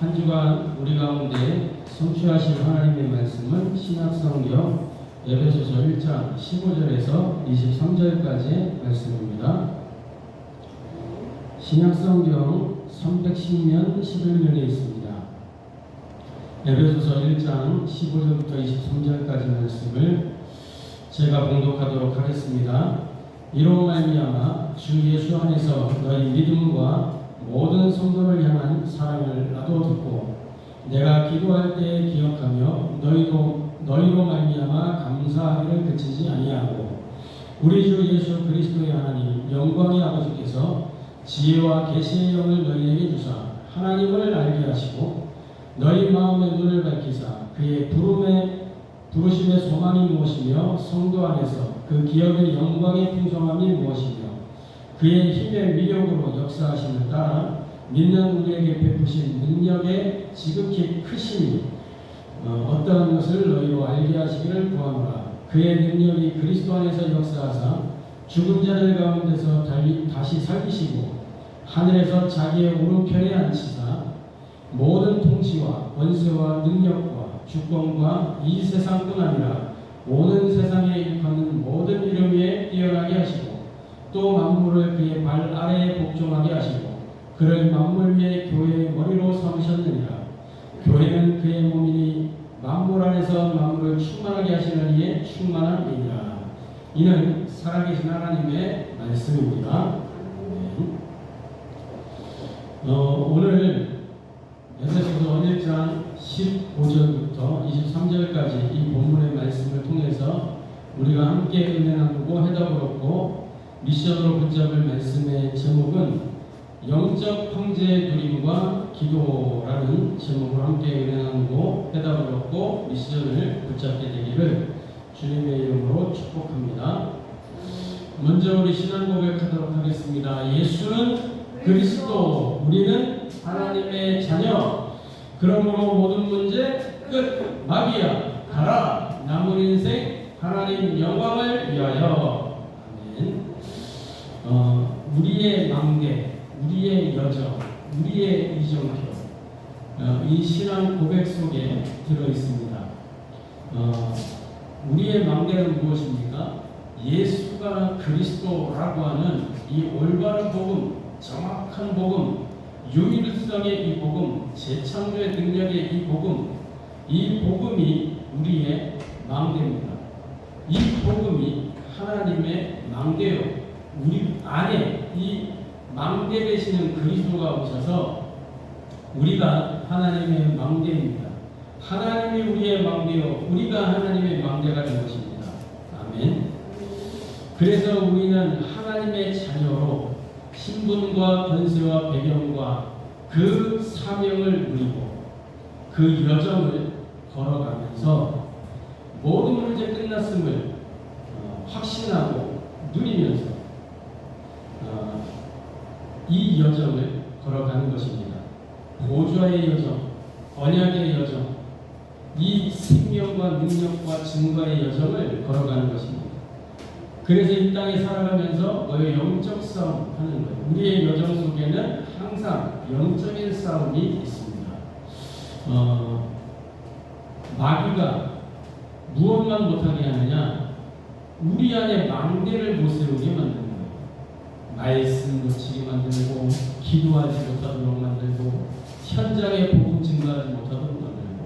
한 주간 우리 가운데 성취하신 하나님의 말씀은 신약성경 에베소서 1장 15절에서 23절까지의 말씀입니다. 신약성경 310면 11면에 있습니다. 에베소서 1장 15절부터 23절까지 말씀을 제가 봉독하도록 하겠습니다. 이로 말미암아 주 예수 안에서 너희 믿음과 모든 성도를 향한 사랑을 나도 듣고 내가 기도할 때 기억하며 너희로 말미암아 감사하기를 그치지 아니하고 우리 주 예수 그리스도의 하나님 영광의 아버지께서 지혜와 계시의 영을 너희에게 주사 하나님을 알게 하시고 너희 마음의 눈을 밝히사 그의 부르심의 소망이 무엇이며 성도 안에서 그 기업의 영광의 풍성함이 무엇이며 그의 힘의 위력으로 역사하심을 따라 믿는 우리에게 베푸신 능력의 지극히 크심이 어떠한 것을 너희로 알게 하시기를 구하노라. 그의 능력이 그리스도 안에서 역사하사 죽은 자들 가운데서 다시 살리시고 하늘에서 자기의 오른편에 앉히사 모든 통치와 권세와 능력과 주권과 이 세상뿐 아니라 오는 세상에 일컫는 모든 이름 위에 뛰어나게 하시고 또 만물을 그의 발 아래에 복종하게 하시고 그를 만물 위에 교회의 머리로 삼으셨느니라. 교회는 그의 몸이니 만물 안에서 만물을 충만하게 하시는 이의 충만한 이니라. 이는 살아계신 하나님의 말씀입니다. 오늘 에베소서 1장 15절부터 23절까지 이 본문의 말씀을 통해서 우리가 함께 은혜 나누고 해답을 얻고 미션으로 붙잡을 말씀의 제목은 영적 형제의 누림과 기도라는 제목으로 함께 은혜 나누고 해답을 얻고 미션을 붙잡게 되기를 주님의 이름으로 축복합니다. 먼저 우리 신앙 고백하도록 하겠습니다. 예수는 그리스도, 우리는 하나님의 자녀. 그러므로 모든 문제 끝. 마귀야 가라. 남은 인생 하나님 영광을 위하여. 아멘. 우리의 망대, 우리의 여정, 우리의 이정표, 이 신앙 고백 속에 들어 있습니다. 우리의 망대는 무엇입니까? 예수가 그리스도라고 하는 이 올바른 복음, 정확한 복음, 유일성의 이 복음, 재창조의 능력의 이 복음이 우리의 망대입니다. 이 복음이 하나님의 망대요. 우리 안에 이 망대 되시는 그리스도가 오셔서 우리가 하나님의 망대입니다. 하나님이 우리의 망대요, 우리가 하나님의 망대가 된 것입니다. 아멘. 그래서 우리는 하나님의 자녀로 신분과 권세와 배경과 그 사명을 누리고 그 여정을 걸어가면서 모든 문제 끝났음을 확신하고 누리면서 이 여정을 걸어가는 것입니다. 보좌의 여정, 언약의 여정, 이 생명과 능력과 증거의 여정을 걸어가는 것입니다. 그래서 이 땅에 살아가면서 너의 영적 싸움 하는 거예요. 우리의 여정 속에는 항상 영적인 싸움이 있습니다. 마귀가 무엇만 못하게 하느냐? 우리 안에 망대를 못 세우게 만드는 거예요. 말씀 놓치게 만들고, 기도하지 못하도록 만들고, 현장에 복음 증거하지 못하도록 만들고.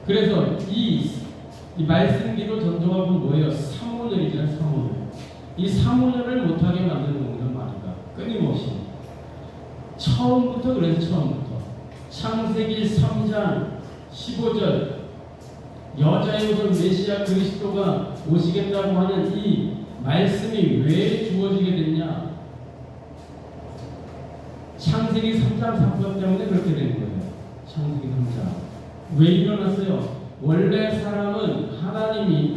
그래서 이 말씀 기도 전도하고 뭐예요? 사모늘이잖아요. 사모늘. 이 사모늘을 못하게 만드는 겁니다. 마귀가 끊임없이. 처음부터 그래서 처음부터 창세기 3장 15절 여자의 옷은 메시아 그리스도가 오시겠다고 하는 이 말씀이 왜 주어지게 됐냐? 창세기 3장 3절 때문에 그렇게 된 거예요. 창세기 3장. 왜 일어났어요? 원래 사람은 하나님이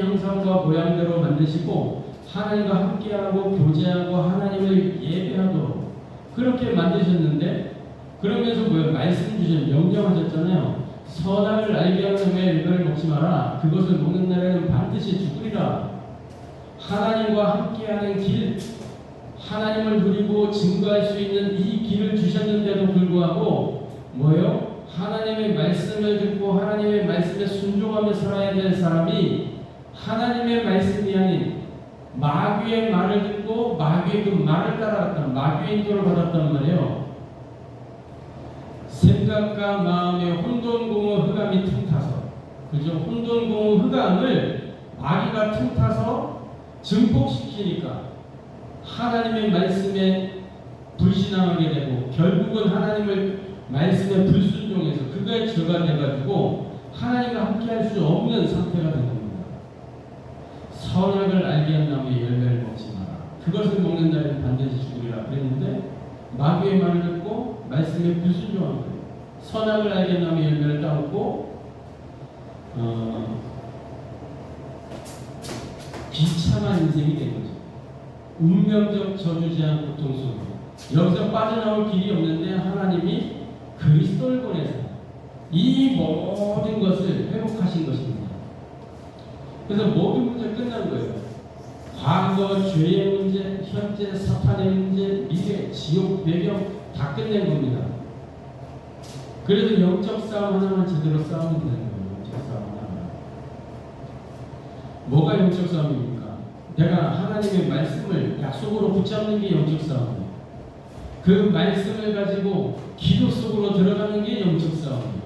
형상과 모양대로 만드시고 하나님과 함께하고 교제하고 하나님을 예배하도록 그렇게 만드셨는데, 그러면서 뭐예요? 말씀 주신 명령하셨잖아요. 선악을 알게 하는 후에 이거를 먹지 마라. 그것을 먹는 날에는 반드시 죽으리라. 하나님과 함께하는 길, 하나님을 누리고 증거할 수 있는 이 길을 주셨는데도 불구하고 뭐요? 하나님의 말씀을 듣고 하나님의 말씀에 순종하며 살아야 될 사람이 하나님의 말씀이 아닌 마귀의 말을 듣고 마귀의 그 말을 따라갔던 마귀의 인도를 받았단 말이에요. 생각과 마음의 혼돈공허 흑암이 틈타서, 그죠? 혼돈공허 흑암을 마귀가 틈타서 증폭시키니까 하나님의 말씀에 불신앙하게 되고 결국은 하나님을 말씀에 불순종해서 그거에 죄가 돼가지고 하나님과 함께할 수 없는 상태가 된 겁니다. 선악을 알게 한 나무의 열매를 먹지 마라. 그것을 먹는 자는 반드시 죽으리라 그랬는데 마귀의 말을 듣고 말씀에 불순종한 거예요. 선악을 알게 한 나무의 열매를 따먹고 비참한 인생이 된 거죠. 운명적 저주제한 고통 속으로 여기서 빠져나올 길이 없는데 하나님이 그리스도를 보내서 이 모든 것을 회복하신 것입니다. 그래서 모든 문제 끝난 거예요. 과거 죄의 문제, 현재 사탄의 문제, 미래, 지옥, 배경 다 끝낸 겁니다. 그래서 영적 싸움 하나만 제대로 싸우면 되는 거예요. 영적 싸움 하나만. 뭐가 영적 싸움입니까? 내가 하나님의 말씀을 약속으로 붙잡는 게 영적 싸움이에요. 그 말씀을 가지고 기도 속으로 들어가는 게 영적 싸움이에요.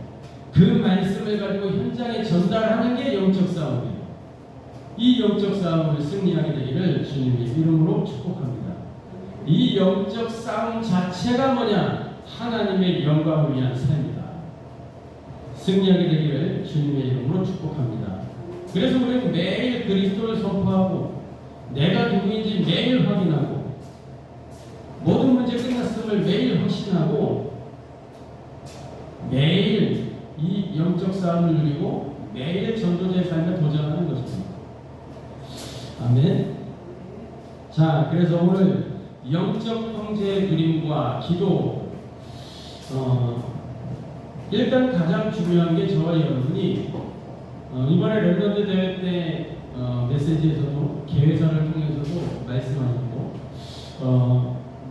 그 말씀을 가지고 현장에 전달하는 게 영적 싸움이에요. 이 영적 싸움을 승리하게 되기를 주님의 이름으로 축복합니다. 이 영적 싸움 자체가 뭐냐? 하나님의 영광을 위한 삶이다. 승리하게 되기를 주님의 이름으로 축복합니다. 그래서 우리는 매일 그리스도를 선포하고 내가 누구인지 매일 확인하고 모든 문제 끝났음을 매일 확신하고 매일 이 영적 싸움을 누리고 매일 전도자의 삶에 도전하는 것입니다. 아멘. 자, 그래서 오늘 영적 형제의 그림과 기도 일단 가장 중요한 게 저와 여러분이 이번에 랩런드 대회 때 메시지에서도 개회사를 통해서도 말씀하셨고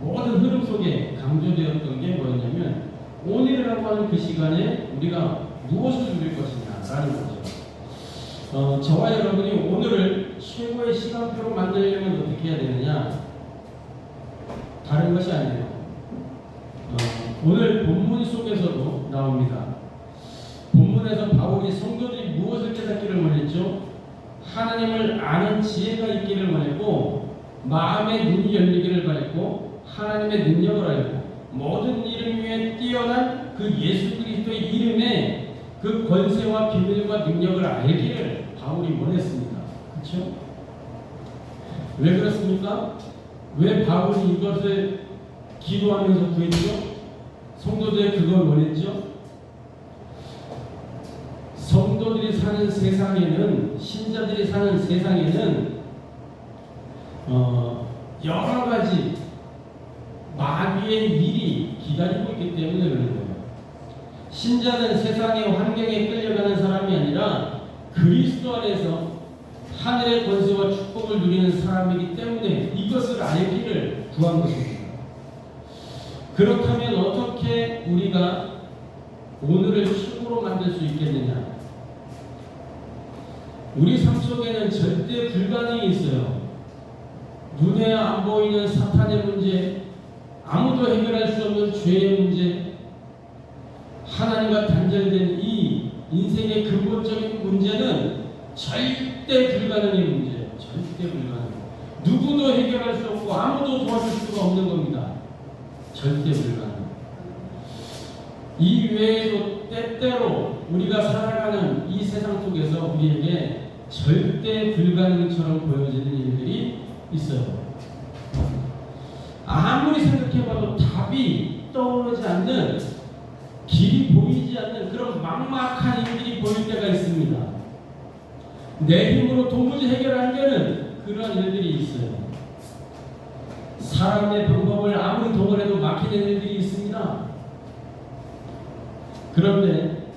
모든 흐름 속에 강조되었던 게 뭐였냐면 오늘이라고 하는 그 시간에 우리가 무엇을 누릴 것이냐라는 거죠. 저와 여러분이 오늘을 최고의 시간표로 만들려면 어떻게 해야 되느냐? 다른 것이 아니에요. 오늘 본문 속에서도 나옵니다. 본문에서 바울이 성도들이 무엇을 깨닫기를 원했죠? 하나님을 아는 지혜가 있기를 원했고 마음의 눈이 열리기를 바랬고 하나님의 능력을 알고 모든 이름 위에 뛰어난 그 예수 그리스도의 이름에 그 권세와 비밀과 능력을 알기를 바울이 원했습니다. 그렇죠? 왜 그렇습니까? 왜 바울이 이것을 기도하면서 구했죠? 성도들이 그걸 원했죠? 성도들이 사는 세상에는, 신자들이 사는 세상에는 여러 가지 마귀의 일이 기다리고 있기 때문에 그런 거예요. 신자는 세상의 환경에 끌려가는 사람이 아니라 그리스도 안에서 하늘의 권세와 축복을 누리는 사람이기 때문에 이것을 알기를 구한 것입니다. 그렇다면 어떻게 우리가 오늘을 최고로 만들 수 있겠느냐? 우리 삶 속에는 절대 불가능이 있어요. 눈에 안 보이는 사탄의 문제, 아무도 해결할 수 없는 죄의 문제, 하나님과 단절된 이 인생의 근본적인 문제는 절대 불가능의 문제예요. 절대 불가능. 누구도 해결할 수 없고 아무도 도와줄 수가 없는 겁니다. 절대 불가능. 이 외에도 때때로 우리가 살아가는 이 세상 속에서 우리에게 절대 불가능처럼 보여지는 일들이 있어요. 아무리 생각해봐도 답이 떠오르지 않는, 길이 보이지 않는 그런 막막한 일들이 보일 때가 있습니다. 내 힘으로 도무지 해결하려는 그런 일들이 있어요. 사람의 방법을 아무리 동원해도 막히는 일들이 있습니다. 그런데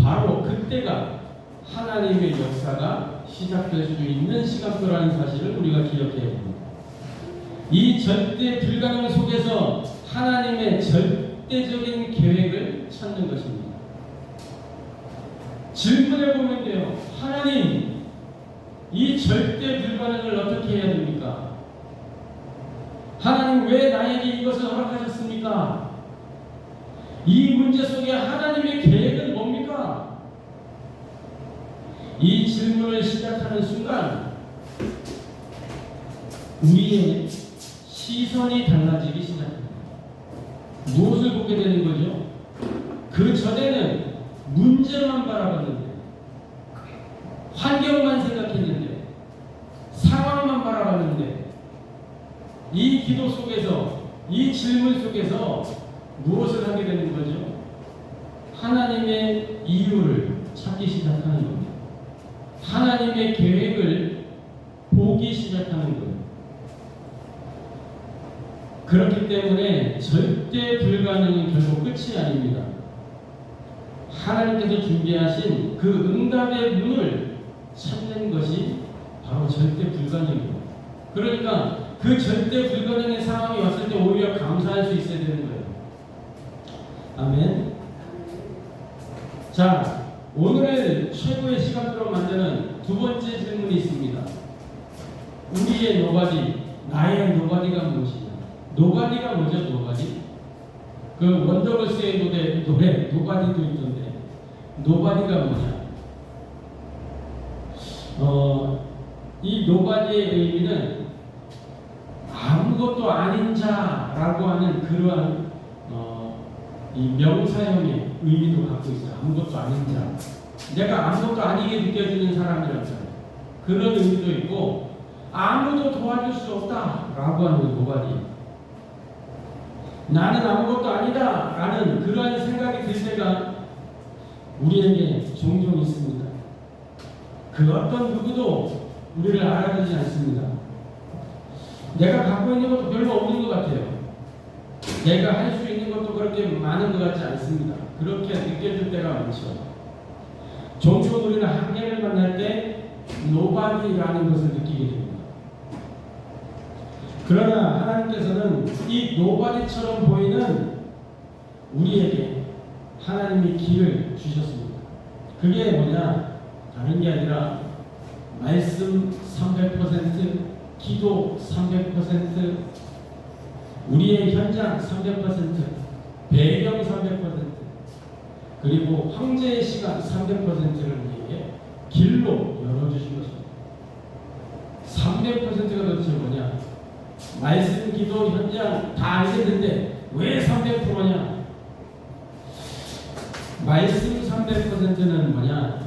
바로 그때가 하나님의 역사가 시작될 수 있는 시간표라는 사실을 우리가 기억해야 됩니다. 이 절대 불가능 속에서 하나님의 절대적인 계획을 찾는 것입니다. 질문해 보면 돼요. 하나님, 이 절대 불가능을 어떻게 해야 됩니까? 하나님, 왜 나에게 이것을 허락하셨습니까? 이 문제 속에 하나님의 계획은 뭡니까? 이 질문을 시작하는 순간 우리의 시선이 달라지기 시작합니다. 무엇을 보게 되는 거죠? 그 전에는 문제만 바라봤는데, 환경만 생각했는데, 상황만 바라봤는데, 이 기도 속에서, 이 질문 속에서 무엇을 하게 되는 거죠? 하나님의 이유를 찾기 시작하는 겁니다. 하나님의 계획을 보기 시작하는 거예요. 그렇기 때문에 절대 불가능은 결국 끝이 아닙니다. 하나님께서 준비하신 그 응답의 문을 찾는 것이 바로 절대 불가능입니다. 그러니까 그 절대 불가능의 상황이 왔을 때 오히려 감사할 수 있어야 되는 거예요. 아멘. 자, 오늘 최고의 시간표로 만드는 두 번째 질문이 있습니다. 우리의 노바디, 나의 노바디가 무엇이냐? 노바디가 뭐죠? 노바디? 그 원더걸스의 노래 노바디도 있던데, 노바디가 뭐냐? 이 노바디의 의미는 아무것도 아닌 자라고 하는 그러한 이 명사형의 의미도 갖고 있어요. 아무것도 아닌 자. 내가 아무것도 아니게 느껴지는 사람이라고 해요. 그런 의미도 있고, 아무도 도와줄 수 없다라고 하는 노바디. 나는 아무것도 아니다 라는 그러한 생각이 들 때가 우리에게 종종 있습니다. 그 어떤 누구도 우리를 알아주지 않습니다. 내가 갖고 있는 것도 별로 없는 것 같아요. 내가 할 수 있는 것도 그렇게 많은 것 같지 않습니다. 그렇게 느껴질 때가 많죠. 종종 우리는 한계를 만날 때 노바디라는 것을 느끼게 됩니다. 그러나 하나님께서는 이 노바디처럼 보이는 우리에게 하나님의 길을 주셨습니다. 그게 뭐냐? 다른 게 아니라 말씀 300%, 기도 300%, 우리의 현장 300%, 배경 300%, 그리고 황제의 시간 300%를 우리에게 길로 열어주신 것입니다. 300%가 도대체 뭐냐? 말씀, 기도, 현장 다 알겠는데 왜 300%냐? 말씀 300%는 뭐냐?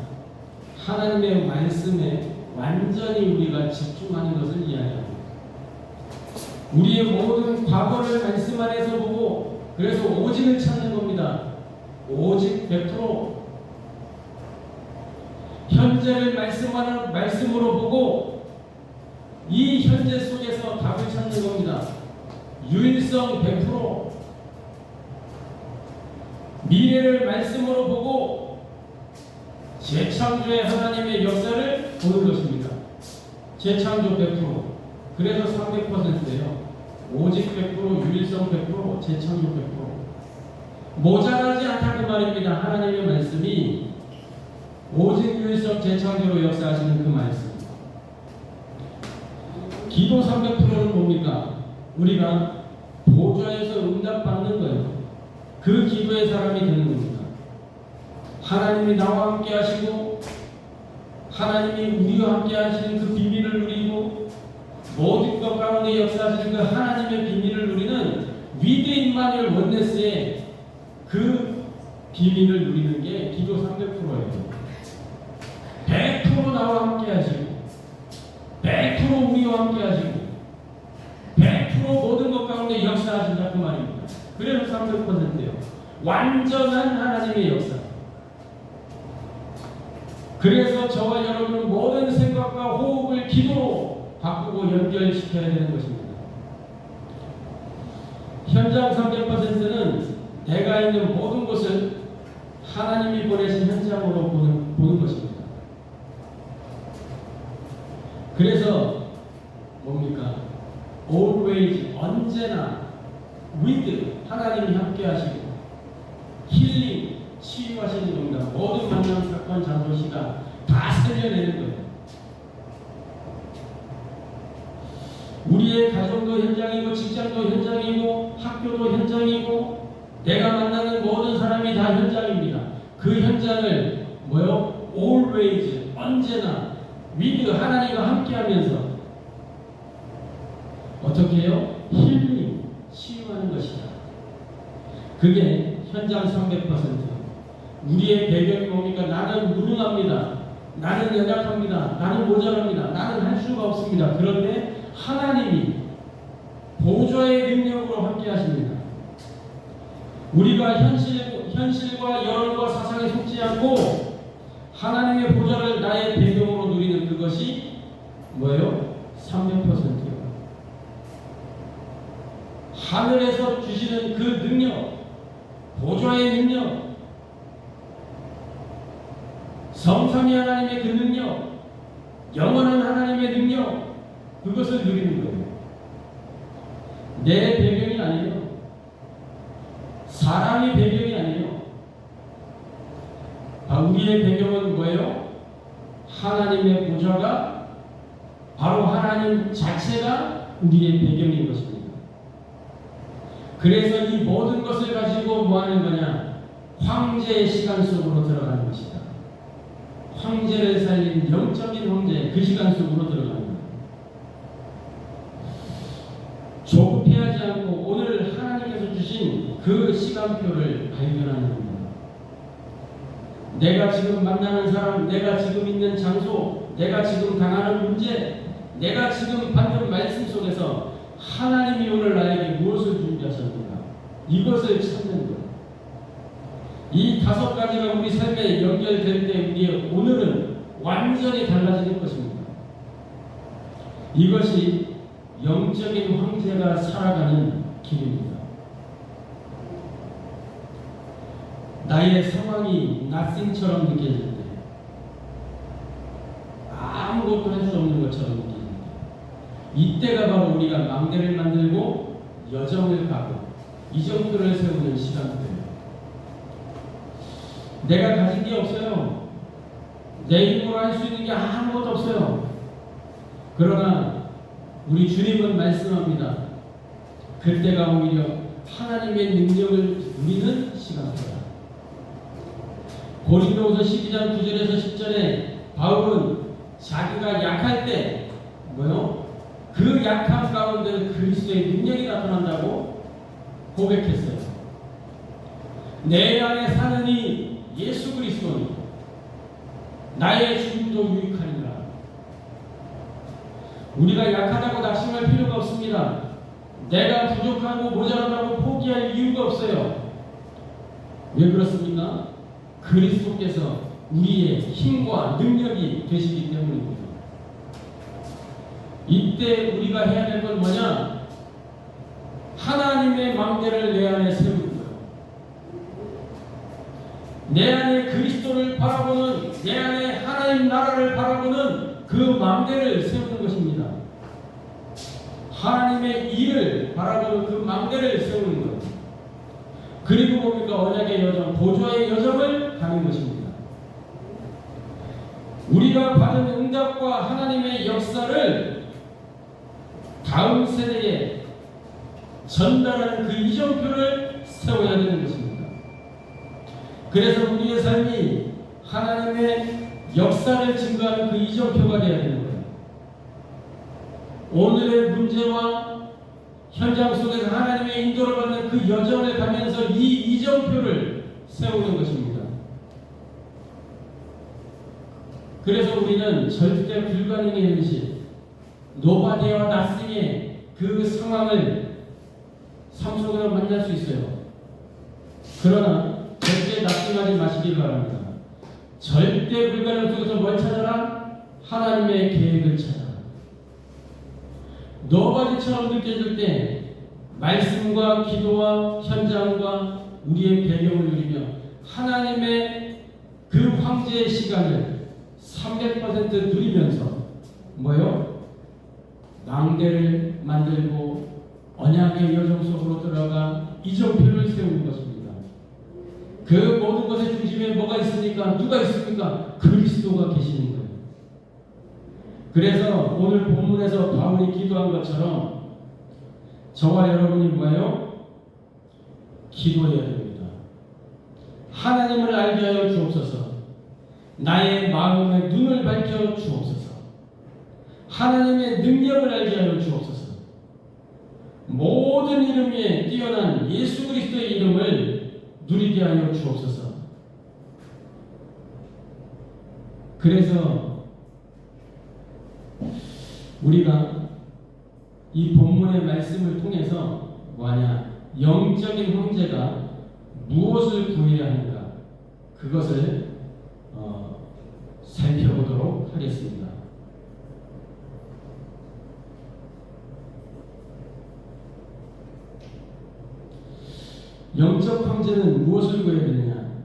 하나님의 말씀에 완전히 우리가 집중하는 것을 이야기합니다. 우리의 모든 과거를 말씀 안에서 보고, 그래서 오직을 찾는 겁니다. 오직 100%. 현재를 말씀으로 보고 이 현재 속에서 답을 찾는 겁니다. 유일성 100%. 미래를 말씀으로 보고 재창조의 하나님의 역사를 보는 것입니다. 재창조 100%. 그래서 300%예요. 오직 100%, 유일성 100%, 재창조 100%. 모자라지 않다 그 말입니다. 하나님의 말씀이 오직 유일성 재창조로 역사하시는 그 말씀. 기도 300%는 뭡니까? 우리가 보좌에서 응답받는 거예요. 그 기도의 사람이 되는 겁니다. 하나님이 나와 함께 하시고, 하나님이 우리와 함께 하시는 그 비밀을 누리고, 모든 것 가운데 역사하시는 그 하나님의 비밀을 누리는 위드 임마누엘 원네스의 그 비밀을 누리는 게 기도 300%예요. 100% 나와 함께 하시고, 100% 우리와 함께 하시고, 100% 모든 것 가운데 역사하신다 그 말입니다. 그래서 300%예요. 완전한 하나님의 역사. 그래서 저와 여러분은 모든 생각과 호흡을 기도로 바꾸고 연결시켜야 되는 것입니다. 현장 300%는 내가 있는 모든 곳을 하나님이 보내신 현장으로 보는 것입니다. 그래서 뭡니까? always, 언제나 with 하나님이 함께 하시고, 힐링, 치유하시는 겁니다. 모든 만남, 사건, 장소, 시간 다 살려내는 거예요. 우리의 가정도 현장이고, 직장도 현장이고, 학교도 현장이고, 내가 만나는 모든 사람이 다 현장입니다. 그 현장을 뭐요? always, 언제나 with 하나님과 함께하면서 어떻게 해요? 힐링, 치유하는 것이다. 그게 현장 300%. 우리의 배경이 뭡니까? 나는 무능합니다. 나는 연약합니다. 나는 모자랍니다. 나는 할 수가 없습니다. 그런데 하나님이 보좌의 능력으로 함께 하십니다. 우리가 현실과 여론과 사상에 속지 않고 하나님의 보좌를 나의 배경으로 누리는 그것이 뭐예요? 300%예요. 하늘에서 주시는 그 능력, 보좌의 능력, 성삼위 하나님의 그 능력, 영원한 하나님의 능력, 그것을 누리는 거예요. 내 배경이 아니에요. 사람의 배경이 아니에요. 우리의 배경은 뭐예요? 하나님의 보좌가 바로 하나님 자체가 우리의 배경인 것입니다. 그래서 이 모든 것을 가지고 뭐 하는 거냐? 황제의 시간 속으로 들어가는 것이다. 황제를 살린 영적인 황제, 그 시간 속으로 들어가는 거예요. 조급해하지 않고 오늘 하나님께서 주신 그 시간표를 발견하는 겁니다. 내가 지금 만나는 사람, 내가 지금 있는 장소, 내가 지금 당하는 문제, 내가 지금 받는 말씀 속에서 하나님이 오늘 나에게 무엇을 준비하셨는가? 이것을 찾는 거예요. 이 5가지가 우리 삶에 연결될 때 우리의 오늘은 완전히 달라지는 것입니다. 이것이 영적인 황제가 살아가는 길입니다. 나의 상황이 nothing처럼 느껴질 때, 아무것도 할 수 없는 것처럼 느껴질 때, 이때가 바로 우리가 망대를 만들고 여정을 가고 이정표를 세우는 시간대예요. 내가 가진 게 없어요. 내 힘으로 할 수 있는 게 아무것도 없어요. 그러나 우리 주님은 말씀합니다. 그때가 오히려 하나님의 능력을 누리는 시간이다. 고린도후서 12장 9절에서 10절에 바울은 자기가 약할 때 그 약함 가운데 그리스도의 능력이 나타난다고 고백했어요. 내 안에 사는 이 예수 그리스도니 나의 죽음도 유익하니라. 우리가 약하다고 낙심할 필요가 없습니다. 내가 부족하고 모자라다고 포기할 이유가 없어요. 왜 그렇습니까? 그리스도께서 우리의 힘과 능력이 되시기 때문입니다. 이때 우리가 해야 될 건 뭐냐? 하나님의 망대를 내 안에 세우는 거예요. 내 안에 그리스도를 바라보는, 내 안에 하나님 나라를 바라보는 그 망대를 세우는 것입니다. 하나님의 일을 바라보는 그 망대를 세우는 거예요. 그리고 뭡니까? 언약의 여정, 보좌의 여정을 가는 것입니다. 우리가 받은 응답과 하나님의 역사를 다음 세대에 전달하는 그 이정표를 세워야 되는 것입니다. 그래서 우리의 삶이 하나님의 역사를 증거하는 그 이정표가 되어야 되는 거예요. 오늘의 문제와 현장 속에서 하나님의 인도를 받는 그 여정을 가면서 이 이정표를 세우는 것입니다. 그래서 우리는 절대 불가능의 현실, 노바디와 나싱의 그 상황을 삶 속에서 만날 수 있어요. 그러나 절대 낙심하지 마시길 바랍니다. 절대 불가능 속에서 뭘 찾아라? 하나님의 계획을 찾아라. 노바디처럼 느껴질 때 말씀과 기도와 현장과 우리의 배경을 누리며 하나님의 그 황제의 시간을 300% 누리면서 망대를 만들고 언약의 여정 속으로 들어가 이정표를 세우는 것입니다. 그 모든 것의 중심에 뭐가 있습니까? 누가 있습니까? 그리스도가 계시는 거예요. 그래서 오늘 본문에서 바울이 기도한 것처럼 저와 여러분이 뭐예요? 기도해야 됩니다. 하나님을 알게 하여 주옵소서. 나의 마음의 눈을 밝혀 주옵소서. 하나님의 능력을 알게 하여 주옵소서. 모든 이름 위에 뛰어난 예수 그리스도의 이름을 누리게 하여 주옵소서. 그래서 우리가 이 본문의 말씀을 통해서 뭐하냐? 영적인 형제가 무엇을 구해야 하는가? 그것을 살펴보도록 하겠습니다. 영적 형제는 무엇을 구해야 되느냐?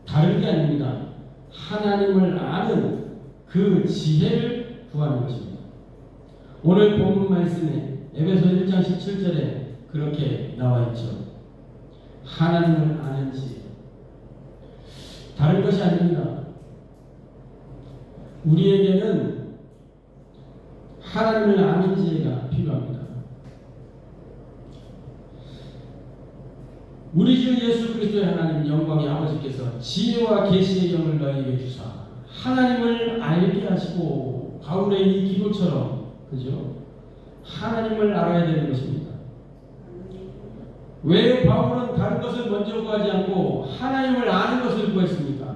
다른 게 아닙니다. 하나님을 아는 그 지혜를 구하는 것입니다. 오늘 본문 말씀에 에베소 1장 17절에 그렇게 나와 있죠. 하나님을 아는 지혜. 다른 것이 아닙니다. 우리에게는 하나님을 아는 지혜가 필요합니다. 우리 주 예수 그리스도의 하나님 영광의 아버지께서 지혜와 계시의 영을 너희에게 주사 하나님을 알게 하시고 바울의 이 기도처럼 그죠? 하나님을 알아야 되는 것입니다. 왜 바울은 다른 것을 먼저 구하지 않고 하나님을 아는 것을 구했습니까?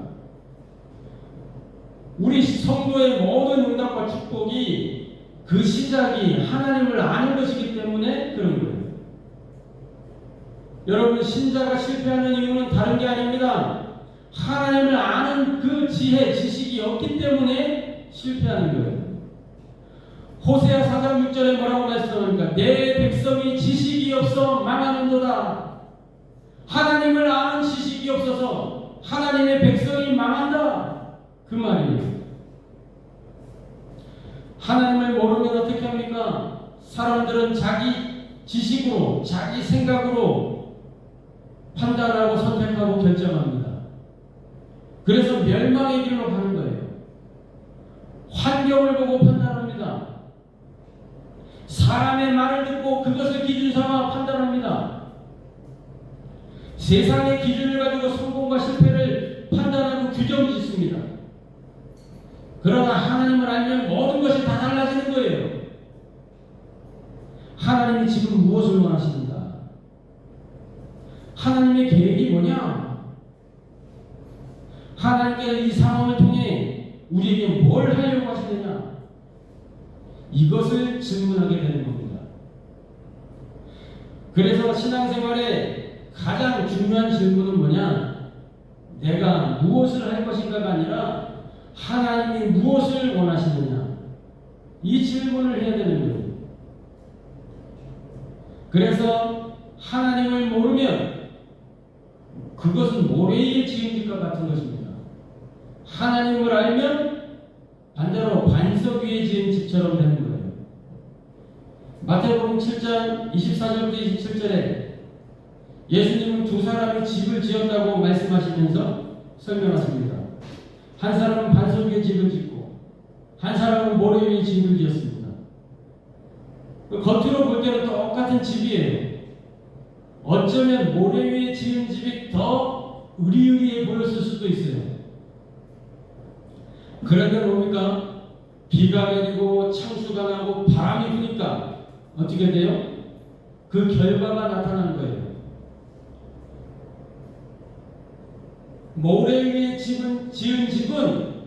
우리 성도의 모든 응답과 축복이 그 시작이 하나님을 아는 것이기 때문에 그런 거예요. 여러분, 신자가 실패하는 이유는 다른 게 아닙니다. 하나님을 아는 그 지혜, 지식이 없기 때문에 실패하는 거예요. 호세아 4장 6절에 뭐라고 말씀합니까? 내 백성이 지식이 없어 망하는도다. 하나님을 아는 지식이 없어서 하나님의 백성이 망한다. 그 말이에요. 하나님을 모르면 어떻게 합니까? 사람들은 자기 지식으로, 자기 생각으로 판단하고 선택하고 결정합니다. 그래서 멸망의 길로 가는 거예요. 환경을 보고 판단합니다. 사람의 말을 듣고 그것을 기준 삼아 판단합니다. 세상의 기준을 가지고 성공과 실패를 판단하고 규정 짓습니다. 그러나 하나님을 알면 모든 것이 다 달라지는 거예요. 하나님이 지금 무엇을 원하십니까? 하나님의 계획이 뭐냐? 하나님께서 이 상황을 통해 우리에게 뭘 하려고 하시느냐? 이것을 질문하게 되는 겁니다. 그래서 신앙생활의 가장 중요한 질문은 뭐냐? 내가 무엇을 할 것인가가 아니라 하나님이 무엇을 원하시느냐? 이 질문을 해야 되는 거예요. 그래서 하나님을 모르면 그것은 모래에 지은 집과 같은 것입니다. 하나님을 알면 반대로 반석 위에 지은 집처럼 되는 거예요. 마태복음 7장 24절부터 27절에 예수님은 두 사람이 집을 지었다고 말씀하시면서 설명하십니다. 한 사람은 반석 위에 집을 짓고 한 사람은 모래 위에 집을 지었습니다. 겉으로 볼 때는 똑같은 집이에요. 어쩌면 모래 위에 지은 집이 더 으리으리해 보였을 수도 있어요. 그런데 뭡니까? 비가 내리고 창수가 나고 바람이 부니까 어떻게 돼요? 그 결과가 나타나는 거예요. 모래 위에 지은 집은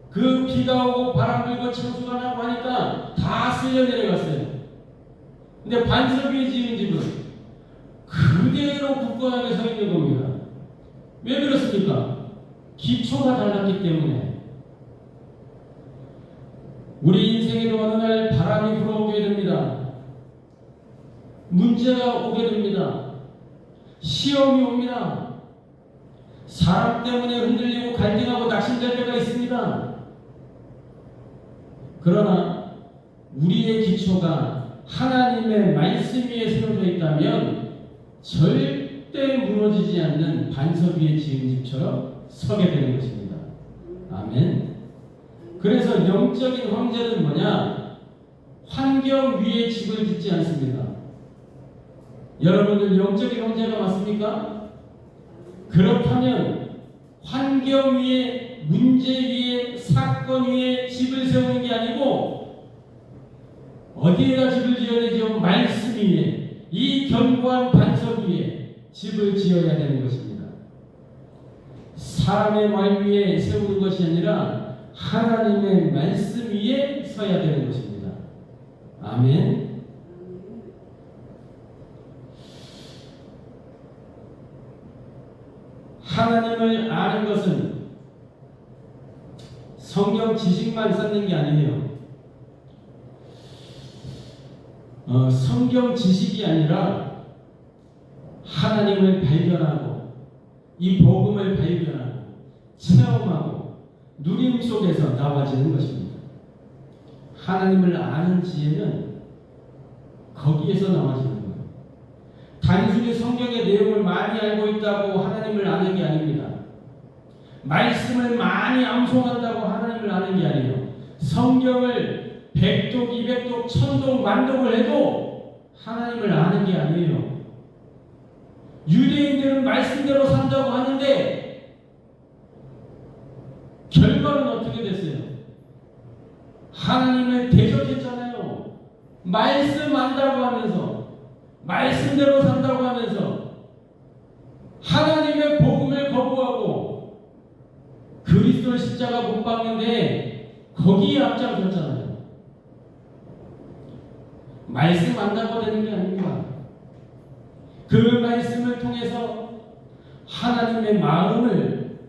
그 비가 오고 바람 불고 창수가 나고 하니까 다 쓸려 내려갔어요. 근데 반석 위에 지은 집은 그대로 굳건하게 서 있는 겁니다. 왜 그렇습니까? 기초가 달랐기 때문에. 우리 인생에도 어느 날 바람이 불어오게 됩니다. 문제가 오게 됩니다. 시험이 옵니다. 사람 때문에 흔들리고 갈등하고 낙심될 때가 있습니다. 그러나 우리의 기초가 하나님의 말씀 위에 세워져 있다면 절대 무너지지 않는 반석 위에 지은 집처럼 서게 되는 것입니다. 아멘. 그래서 영적인 황제는 뭐냐? 환경 위에 집을 짓지 않습니다. 여러분들 영적인 황제가 맞습니까? 그렇다면 환경 위에, 문제 위에, 사건 위에 집을 세우는 게 아니고 어디에다 집을 지어야 되죠? 말씀 위에, 이 견고한 반석 위에 집을 지어야 되는 것입니다. 사람의 말 위에 세우는 것이 아니라 하나님의 말씀 위에 서야 되는 것입니다. 아멘. 하나님을 아는 것은 성경 지식만 쌓는 게 아니에요. 성경 지식이 아니라 하나님을 발견하고 이 복음을 발견하고 체험하고 누림 속에서 나와지는 것입니다. 하나님을 아는 지혜는 거기에서 나와지는 거예요. 단순히 성경의 내용을 많이 알고 있다고 하나님을 아는 게 아닙니다. 말씀을 많이 암송한다고 하나님을 아는 게 아니에요. 성경을 100독, 200독, 1000독, 만독을 해도 하나님을 아는 게 아니에요. 유대인들은 말씀대로 산다고 하는데 결과는 어떻게 됐어요? 하나님을 대적했잖아요. 말씀 안다고 하면서, 말씀대로 산다고 하면서 하나님의 복음을 거부하고 그리스도를 십자가 못 박는데 거기에 앞장섰잖아요. 말씀 안다고 되는 게 아닙니다. 그 말씀을 통해서 하나님의 마음을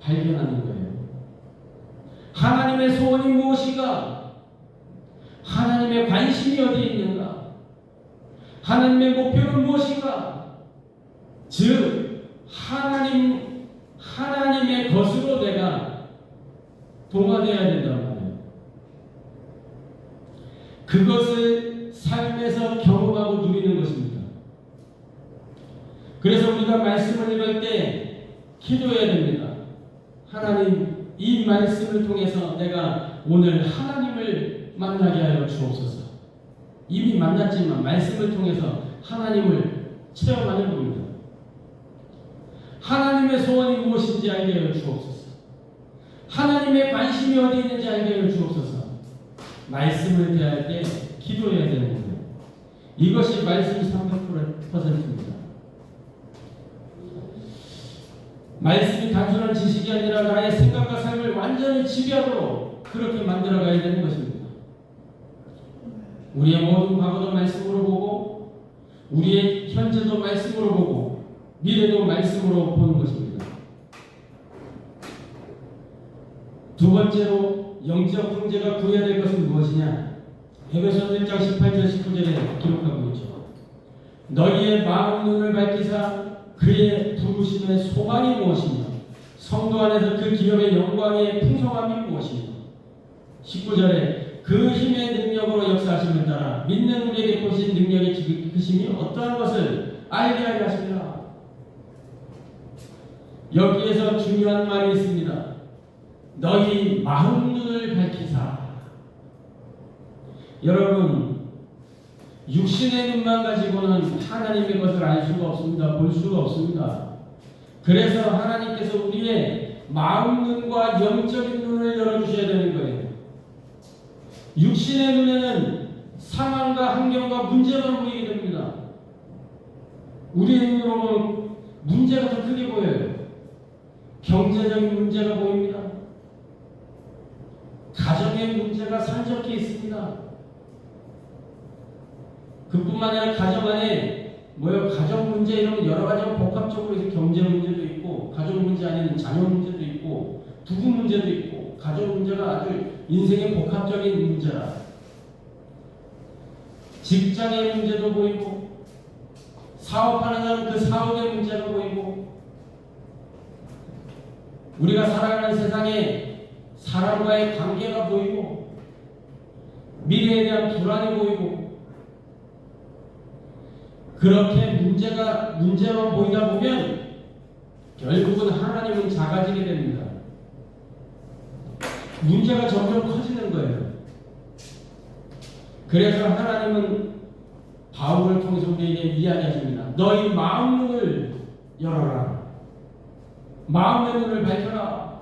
발견하는 거예요. 하나님의 소원이 무엇인가? 하나님의 관심이 어디에 있는가? 하나님의 목표는 무엇인가? 즉 하나님의 것으로 내가 동화되어야 된단 말이에요. 그것을 삶에서 경험하고 누리는 것입니다. 그래서 우리가 말씀을 읽을 때 기도해야 됩니다. 하나님, 이 말씀을 통해서 내가 오늘 하나님을 만나게 하여 주옵소서. 이미 만났지만 말씀을 통해서 하나님을 체험하는 겁니다. 하나님의 소원이 무엇인지 알게 하여 주옵소서. 하나님의 관심이 어디 있는지 알게 하여 주옵소서. 말씀을 대할 때 기도해야 되는 거예요. 이것이 말씀 300%입니다. 말씀이 단순한 지식이 아니라 나의 생각과 삶을 완전히 지배하도록 그렇게 만들어가야 되는 것입니다. 우리의 모든 과거도 말씀으로 보고 우리의 현재도 말씀으로 보고 미래도 말씀으로 보는 것입니다. 두 번째로 영적 황제가 구해야 될 것은 무엇이냐? 에베소서 1장 18절 19절에 기록하고 있죠. 너희의 마음 눈을 밝히사 그의 부르심의 소망이 무엇이며 성도 안에서 그 기업의 영광의 풍성함이 무엇이며 19절에 그 힘의 능력으로 역사하심을 따라 믿는 우리에게 보신 능력의 지극히심이 어떠한 것을 알게 하려 하십니다. 여기에서 중요한 말이 있습니다. 너희 마음 눈을 밝히사. 여러분, 육신의 눈만 가지고는 하나님의 것을 알 수가 없습니다. 볼 수가 없습니다. 그래서 하나님께서 우리의 마음 눈과 영적인 눈을 열어주셔야 되는 거예요. 육신의 눈에는 상황과 환경과 문제만 보이게 됩니다. 우리의 눈으로 보면 문제가 더 크게 보여요. 경제적인 문제가 보입니다. 가정의 문제가 산적해 있습니다. 그뿐만 아니라 가정 안에 가정 문제 이런 여러 가지가 복합적으로 해서 경제 문제도 있고 가족 문제 아닌 자녀 문제도 있고 부부 문제도 있고 가족 문제가 아주 인생의 복합적인 문제라. 직장의 문제도 보이고 사업하는 사람 그 사업의 문제가 보이고 우리가 살아가는 세상에 사람과의 관계가 보이고 미래에 대한 불안이 보이고 그렇게 문제만 보이다 보면 결국은 하나님은 작아지게 됩니다. 문제가 점점 커지는 거예요. 그래서 하나님은 바울을 통해서 우리에게 이야기하십니다. 너희 마음 눈을 열어라. 마음의 눈을 밝혀라.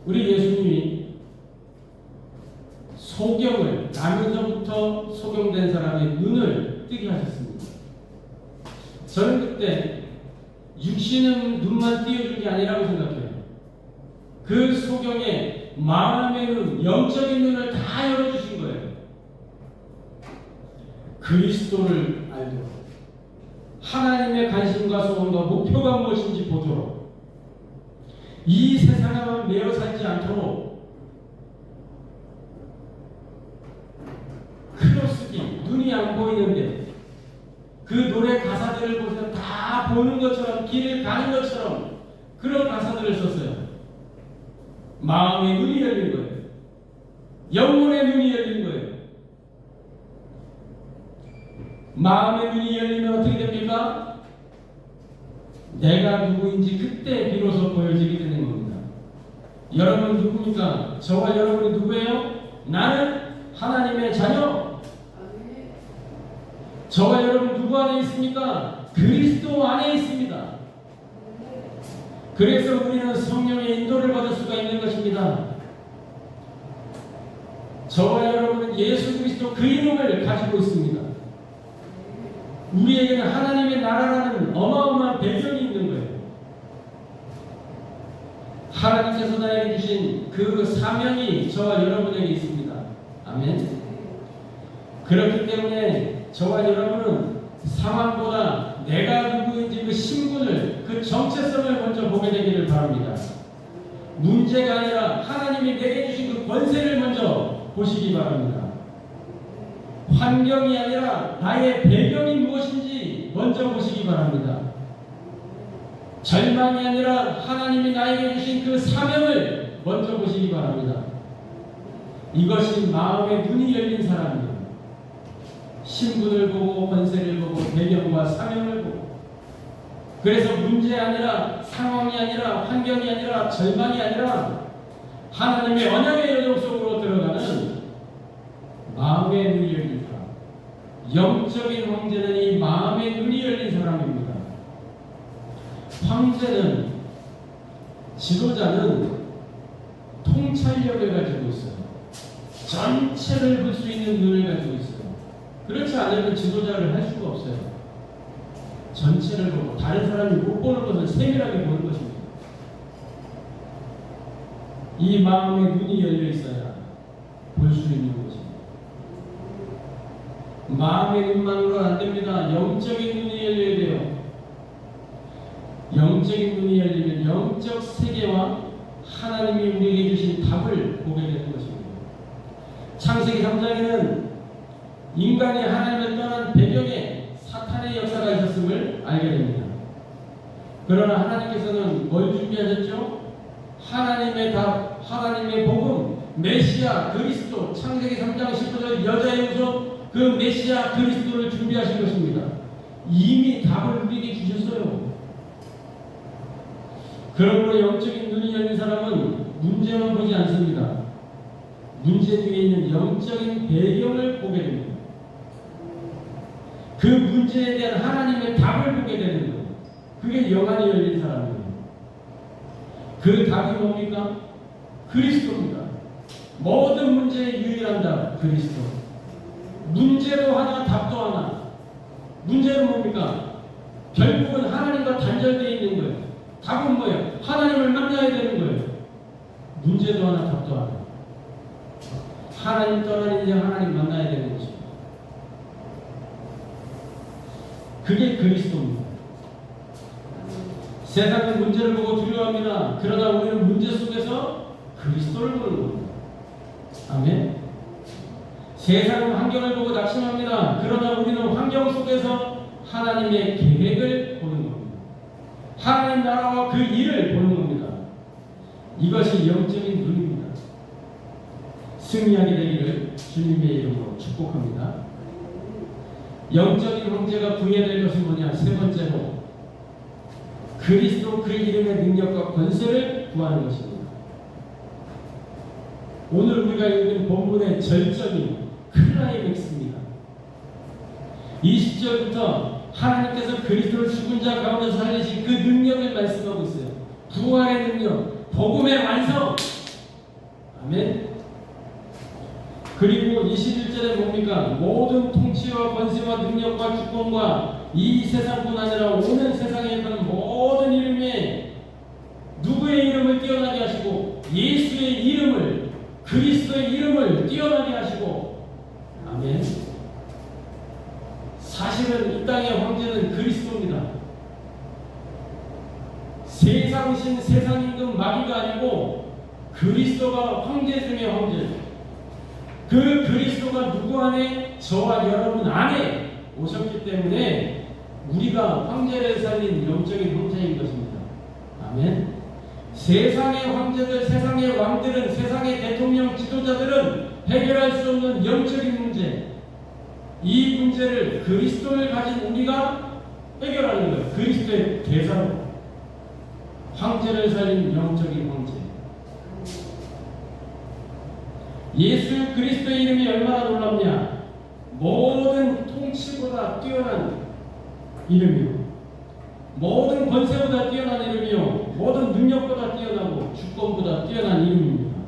우리 예수님이 소경을 나면서부터 소경된 사람의 눈을 뜨게 하셨습니다. 저는 그때 육신은 눈만 띄워준 게 아니라고 생각해요. 그 소경의 마음의 눈, 영적인 눈을 다 열어주신 거예요. 그리스도를 알도록, 하나님의 관심과 소원과 목표가 무엇인지 보도록, 이 세상에만 매여 살지 않도록 크로스기, 눈이 안 보이는데 그 노래 가사들을 보면 다 보는 것처럼, 길을 가는 것처럼 그런 가사들을 썼어요. 마음의 눈이 열린 거예요. 영혼의 눈이 열린 거예요. 마음의 눈이 열리면 어떻게 됩니까? 내가 누구인지 그때 비로소 보여지게 되는 겁니다. 여러분 누굽니까? 저와 여러분이 누구예요? 나는 하나님의 자녀. 저와 여러분 누구 안에 있습니까? 그리스도 안에 있습니다. 그래서 우리는 성령의 인도를 받을 수가 있는 것입니다. 저와 여러분은 예수 그리스도 그 이름을 가지고 있습니다. 우리에게는 하나님의 나라라는 어마어마한 배경이 있는 거예요. 하나님께서 나에게 주신 그 사명이 저와 여러분에게 있습니다. 아멘. 그렇기 때문에 저와 여러분은 상황보다 내가 누구인지 그 신분을, 그 정체성을 먼저 보게 되기를 바랍니다. 문제가 아니라 하나님이 내게 주신 그 권세를 먼저 보시기 바랍니다. 환경이 아니라 나의 배경이 무엇인지 먼저 보시기 바랍니다. 절망이 아니라 하나님이 나에게 주신 그 사명을 먼저 보시기 바랍니다. 이것이 마음의 눈이 열린 사람이에요. 신분을 보고 권세를 보고 배경과 사명을 보고, 그래서 문제 아니라 상황이 아니라 환경이 아니라 절망이 아니라 하나님의 언약의 여정 속으로 들어가는 마음의 눈이 열린 사람, 영적인 황제는 이 마음의 눈이 열린 사람입니다. 황제는, 지도자는 통찰력을 가지고 있어요. 전체를 볼 수 있는 눈을 가지고 있어요. 그렇지 않으면 지도자를 할 수가 없어요. 전체를 보고 다른 사람이 못 보는 것을 세밀하게 보는 것입니다. 이 마음의 눈이 열려 있어야 볼 수 있는 것입니다. 마음의 눈만으로는 안 됩니다. 영적인 눈이 열려야 돼요. 영적인 눈이 열리면 영적 세계와 하나님이 우리에게 주신 답을 보게 되는 것입니다. 창세기 3장에는 인간이 하나님을 떠난 배경에 사탄의 역사가 있었음을 알게 됩니다. 그러나 하나님께서는 뭘 준비하셨죠? 하나님의 답, 하나님의 복음, 메시아 그리스도, 창세기 3장 19절 여자의 후손, 그 메시아 그리스도를 준비하신 것입니다. 이미 답을 우리에게 주셨어요. 그러므로 영적인 눈이 열린 사람은 문제만 보지 않습니다. 문제 뒤에 있는 영적인 배경을 보게 됩니다. 그 문제에 대한 하나님의 답을 보게 되는 거예요. 그게 영안이 열린 사람이에요. 그 답이 뭡니까? 그리스도입니다. 모든 문제의 유일한 답, 그리스도. 문제도 하나, 답도 하나. 문제는 뭡니까? 결국은 하나님과 단절되어 있는 거예요. 답은 뭐예요? 하나님을 만나야 되는 거예요. 문제도 하나, 답도 하나. 하나님 떠난 이제 하나님 만나야 되는 것입니다. 그게 그리스도입니다. 세상은 문제를 보고 두려워합니다. 그러나 우리는 문제 속에서 그리스도를 보는 겁니다. 아멘. 세상은 환경을 보고 낙심합니다. 그러나 우리는 환경 속에서 하나님의 계획을 보는 겁니다. 하나님 나라와 그 일을 보는 겁니다. 이것이 영적인 눈입니다. 승리하게 되기를 주님의 이름으로 축복합니다. 영적인 형제가 구해야 될 것이 뭐냐? 세 번째로 그리스도 그 이름의 능력과 권세를 구하는 것입니다. 오늘 우리가 읽은 본문의 절정이 클라이맥스입니다. 20절부터 하나님께서 그리스도를 죽은 자 가운데서 살리신 그 능력을 말씀하고 있어요. 부활의 능력, 복음의 완성. 아멘. 그리고 21절에 뭡니까? 모든 통치와 권세와 능력과 주권과 이 세상뿐 아니라 오는 세상에 있는 모든 이름에 누구의 이름을 뛰어나게 하시고 예수의 이름을, 그리스도의 이름을 뛰어나게 하시고. 아멘. 사실은 이 땅의 황제는 그리스도입니다. 세상신 세상임금 마귀가 아니고 그리스도가 황제 중의 황제. 그 그리스도가 누구 안에? 저와 여러분 안에 오셨기 때문에 우리가 황제를 살린 영적인 형제인 것입니다. 아멘. 세상의 황제들, 세상의 왕들은, 세상의 대통령 지도자들은 해결할 수 없는 영적인 문제, 이 문제를 그리스도를 가진 우리가 해결하는 거예요. 그리스도의 대사로 황제를 살린 영적인 황제. 예수 그리스도의 이름이 얼마나 놀랍냐? 모든 통치보다 뛰어난 이름이요, 모든 권세보다 뛰어난 이름이요, 모든 능력보다 뛰어나고 주권보다 뛰어난 이름입니다.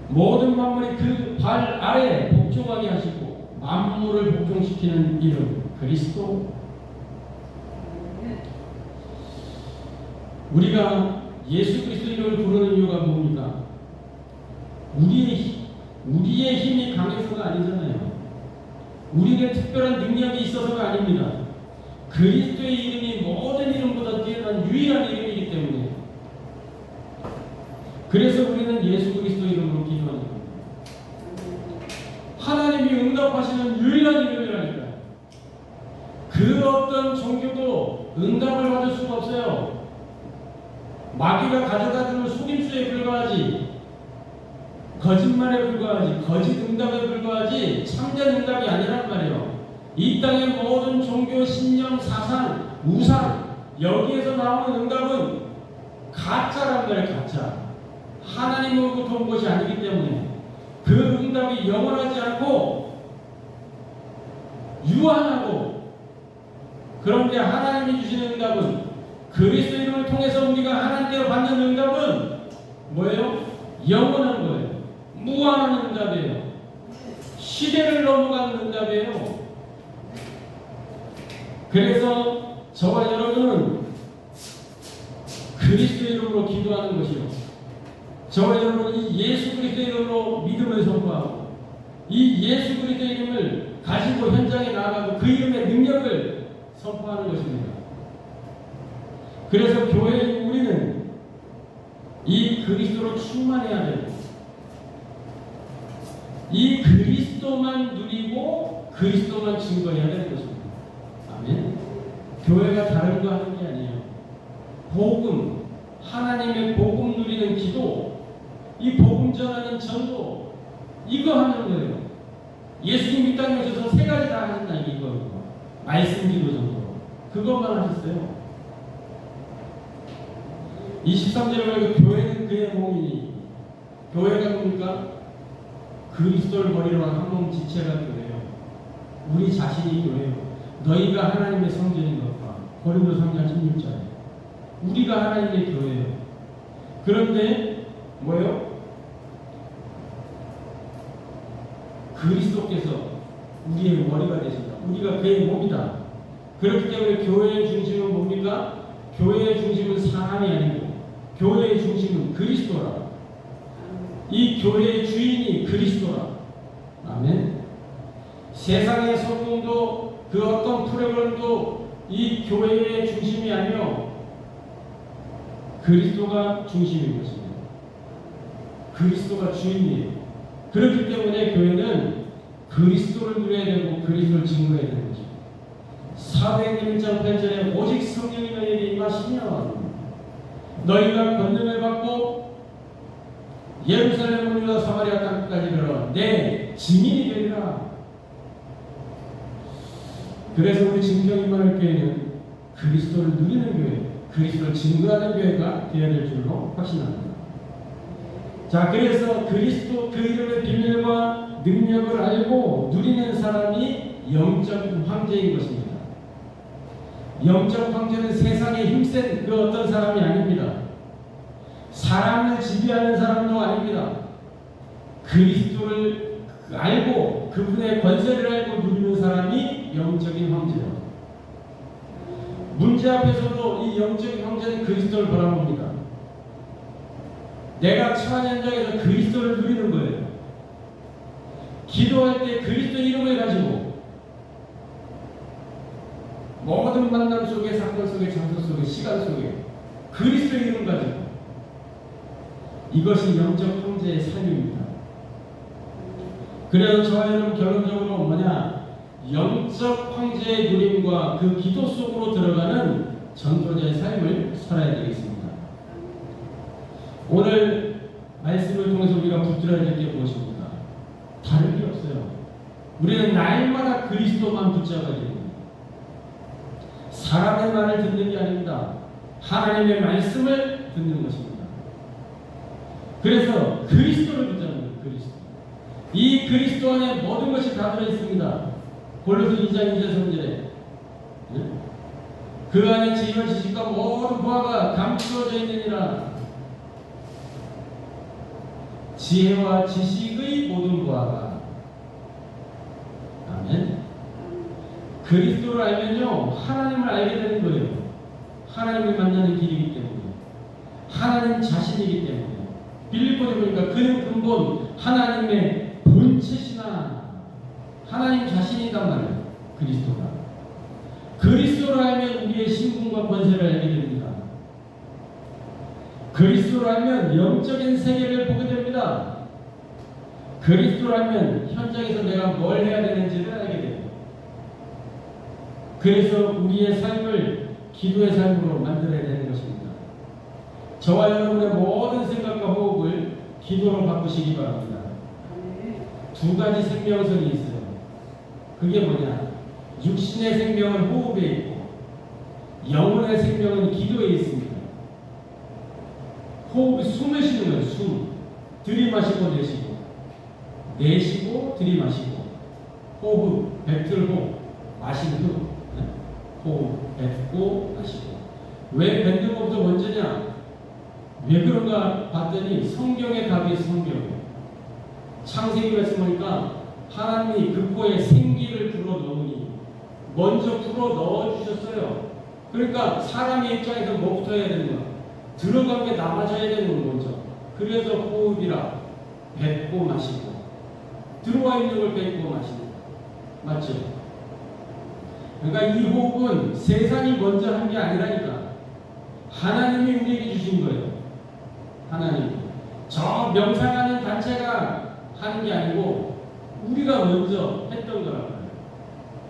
모든 만물이 그 발 아래에 복종하게 하시고 만물을 복종시키는 이름 그리스도. 우리가 예수 그리스도 이름을 부르는 이유가 뭡니까? 우리의 힘이 강해서가 아니잖아요. 우리에게 특별한 능력이 있어서가 아닙니다. 그리스도의 이름이 모든 이름보다 뛰어난 유일한 이름이기 때문에, 그래서 우리는 예수 그리스도 이름으로 기도하는 겁니다. 하나님이 응답하시는 유일한 이름이라니까요. 그 어떤 종교도 응답을 받을 수가 없어요. 마귀가 가져다주는 속임수에 불과하지, 거짓말에 불과하지, 거짓 응답에 불과하지 참된 응답이 아니란 말이에요. 이 땅의 모든 종교, 신념, 사상, 우상, 여기에서 나오는 응답은 가짜란 말이에요. 가짜. 하나님으로부터 온 것이 아니기 때문에 그 응답이 영원하지 않고 유한하고, 그런데 하나님이 주시는 응답은, 그리스도 이름을 통해서 우리가 하나님께로 받는 응답은 뭐예요? 영원한 거예요. 무한한 응답이에요. 시대를 넘어가는 응답이에요. 그래서 저와 여러분은 그리스도 이름으로 기도하는 것이요, 저와 여러분이 예수 그리스도 이름으로 믿음을 선포하고 이 예수 그리스도 이름을 가지고 현장에 나아가고 그 이름의 능력을 선포하는 것입니다. 그래서 교회인 우리는 이 그리스도로 충만해야 돼요. 이 그리스도만 누리고 그리스도만 증거해야 되는 것입니다. 아멘. 교회가 다른 거 하는 게 아니에요. 복음, 하나님의 복음 누리는 기도, 이 복음 전하는 전도, 이거 하는 거예요. 예수님 이 땅에 오셔서 세 가지 다 하셨다. 이거 말씀, 기도, 전도, 그것만 하셨어요. 23절에 말고 교회는 그의 몸이니, 교회가 뭡니까? 그리스도를 머리로 한 몸 지체가 교회예요. 우리 자신이 교회예요. 너희가 하나님의 성전인 것과, 고린도 3장 16절에 우리가 하나님의 교회예요. 그런데 뭐예요? 그리스도께서 우리의 머리가 되신다. 우리가 그의 몸이다. 그렇기 때문에 교회의 중심은 뭡니까? 교회의 중심은 사람이 아니고 교회의 중심은 그리스도라. 이 교회의 주인이 그리스도라. 아멘. 세상의 성공도 그 어떤 프로그램도 이 교회의 중심이 아니요, 그리스도가 중심인 것입니다. 그리스도가 주인이에요. 그렇기 때문에 교회는 그리스도를 누려야 되고 그리스도를 증거해야 되는 거죠. 사도행전 1장 8절에 오직 성령이 너희에게 임하시면 너희가 권능을 받고 예루살렘 유다 사마리아 땅까지 이르러 내 증인이 되리라. 그래서 우리 진경이만을 교회는 그리스도를 누리는 교회, 그리스도를 증거하는 교회가 되어야 될 줄로 확신합니다. 자, 그래서 그리스도 그 이름의 비밀과 능력을 알고 누리는 사람이 영적 황제인 것입니다. 영적 황제는 세상에 힘센 그 어떤 사람이 아닙니다. 사람을 지배하는 사람도 아닙니다. 그리스도를 알고 그분의 권세를 알고 누리는 사람이 영적인 황제입니다. 문제 앞에서도 이 영적인 황제는 그리스도를 바라봅니다. 내가 처한 현장에서 그리스도를 누리는 거예요. 기도할 때 그리스도 이름을 가지고 모든 만남 속에, 사건 속에, 장소 속에, 시간 속에 그리스도 이름 가지고, 이것이 영적 황제의 삶입니다. 그래서 저와 여러분 결론적으로 뭐냐? 영적 황제의 누림과 그 기도 속으로 들어가는 전도자의 삶을 살아야 되겠습니다. 오늘 말씀을 통해서 우리가 붙들어야 될 게 무엇입니까? 다른 게 없어요. 우리는 날마다 그리스도만 붙잡아야 됩니다. 사람의 말을 듣는 게 아닙니다. 하나님의 말씀을 듣는 것입니다. 그래서 그리스도를 붙잡는 거예요. 그리스도. 이 그리스도 안에 모든 것이 다 들어있습니다. 골로새 2장 2절 3절에 그 안에 지혜와 지식과 모든 보화가 감추어져 있느니라. 지혜와 지식의 모든 보화가. 아멘. 그리스도를 알면요, 하나님을 알게 되는 거예요. 하나님을 만나는 길이기 때문에, 하나님 자신이기 때문에. 빌립보에 보니까 그는 근본 하나님의 본체시나 하나님 자신이란 말이에요. 그리스도가. 그리스도를 알면 우리의 신분과 권세를 알게 됩니다. 그리스도를 알면 영적인 세계를 보게 됩니다. 그리스도를 알면 현장에서 내가 뭘 해야 되는지를 알게 돼요. 그래서 우리의 삶을 기도의 삶으로 만들어야 되는 것입니다. 저와 여러분의 모든 생각과 호흡을 기도로 바꾸시기 바랍니다. 두 가지 생명선이 있어요. 그게 뭐냐? 육신의 생명은 호흡에 있고 영혼의 생명은 기도에 있습니다. 호흡이 숨을 쉬는 거예요. 숨. 들이마시고 내쉬고, 내쉬고 들이마시고, 호흡, 뱉들고 마신 후 호흡, 뱉고 마시고. 왜 뱉는 것부터 먼저냐? 왜 그런가 봤더니 성경의 답이 성경이에요. 창세기 말씀 보니까 하나님이 그 코에 생기를 불어 넣으니 먼저 불어 넣어 주셨어요. 그러니까 사람의 입장에서 뭐부터 해야 되는 거야? 들어간 게 남아져야 되는 거 먼저. 그래서 호흡이라 뱉고 마시고, 들어와 있는 걸 뱉고 마시고. 맞죠? 그러니까 이 호흡은 세상이 먼저 한 게 아니라니까. 하나님이 우리에게 주신 거예요. 하나님. 저 명상하는 단체가 하는 게 아니고 우리가 먼저 했던 거라고요.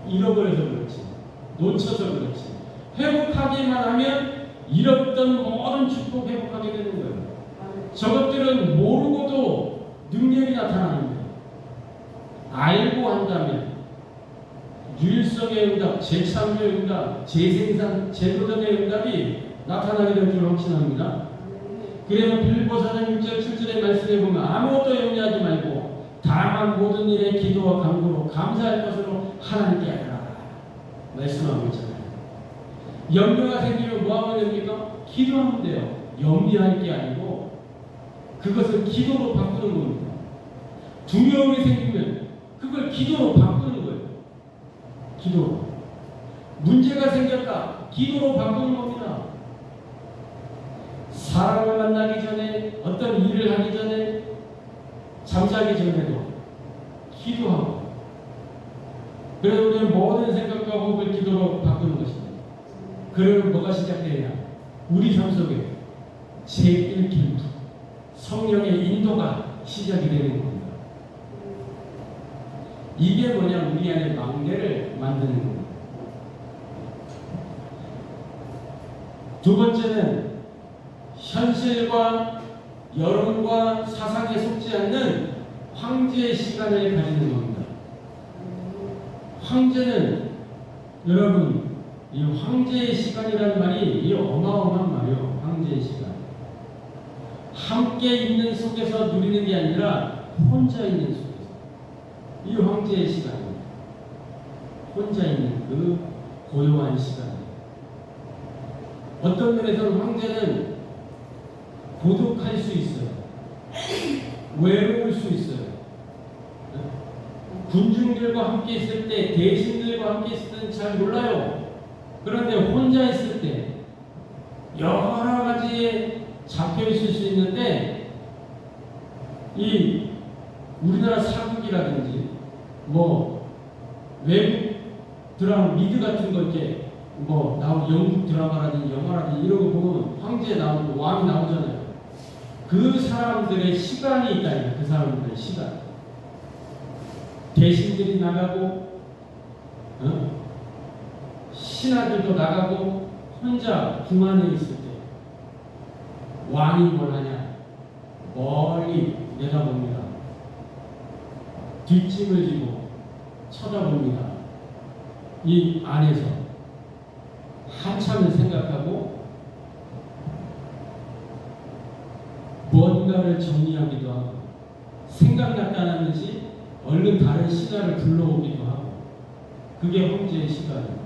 잃어버려서 그렇지, 놓쳐서 그렇지. 회복하기만 하면 잃었던 모든 축복 회복하게 되는 거예요. 저것들은 모르고도 능력이 나타나는 거예요. 알고 한다면 율성의 응답, 재창조의 응답, 재생산, 재도전의 응답이 나타나게 될 줄 확신합니다. 그래서 빌립보 4장 6절 7절의 말씀에 보면 아무것도 염려하지 말고 다만 모든 일에 기도와 간구로 감사할 것으로 하나님께 하라 말씀하고 있잖아요. 염려가 생기면 뭐 하면 됩니까? 기도하면 돼요. 염려할 게 아니고 그것을 기도로 바꾸는 겁니다. 두려움이 생기면 그걸 기도로 바꾸는 거예요. 기도로. 문제가 생겼다. 기도로 바꾸는 겁니다. 사람을 만나기 전에, 어떤 일을 하기 전에, 잠자기 전에도 기도하고, 그래서 우리는 모든 생각과 호흡을 기도로 바꾸는 것입니다. 그러면 뭐가 시작되냐? 우리 삶 속에 제1기도, 성령의 인도가 시작이 되는 겁니다. 이게 뭐냐? 우리 안에 망대를 만드는 겁니다. 두 번째는 현실과 여론과 사상에 속지 않는 황제의 시간을 가지는 겁니다. 황제는 여러분, 이 황제의 시간이라는 말이 이 어마어마한 말이요. 황제의 시간. 함께 있는 속에서 누리는 게 아니라 혼자 있는 속에서. 이 황제의 시간입니다. 혼자 있는 그 고요한 시간. 어떤 면에서는 황제는 고독할 수 있어요. 외로울 수 있어요. 군중들과 함께 있을 때, 대신들과 함께 있을 때는 잘 몰라요. 그런데 혼자 있을 때 여러 가지에 잡혀 있을 수 있는데, 이 우리나라 사극이라든지 뭐 외국 드라마 미드 같은 거 이렇게 뭐 나온 영국 드라마라든지 영화라든지 이런 거 보면 황제 나오고 왕이 나오잖아요. 그 사람들의 시간이 있다. 그 사람들의 시간. 대신들이 나가고 신하들도 나가고 혼자 궁 안에 있을 때 왕이 뭘 하냐? 멀리 내다봅니다. 뒷짐을 지고 쳐다봅니다. 이 안에서 한참을 생각하고 뭔가를 정리하기도 하고, 생각났다는 듯이 얼른 다른 시간을 불러오기도 하고, 그게 황제의 시간입니다.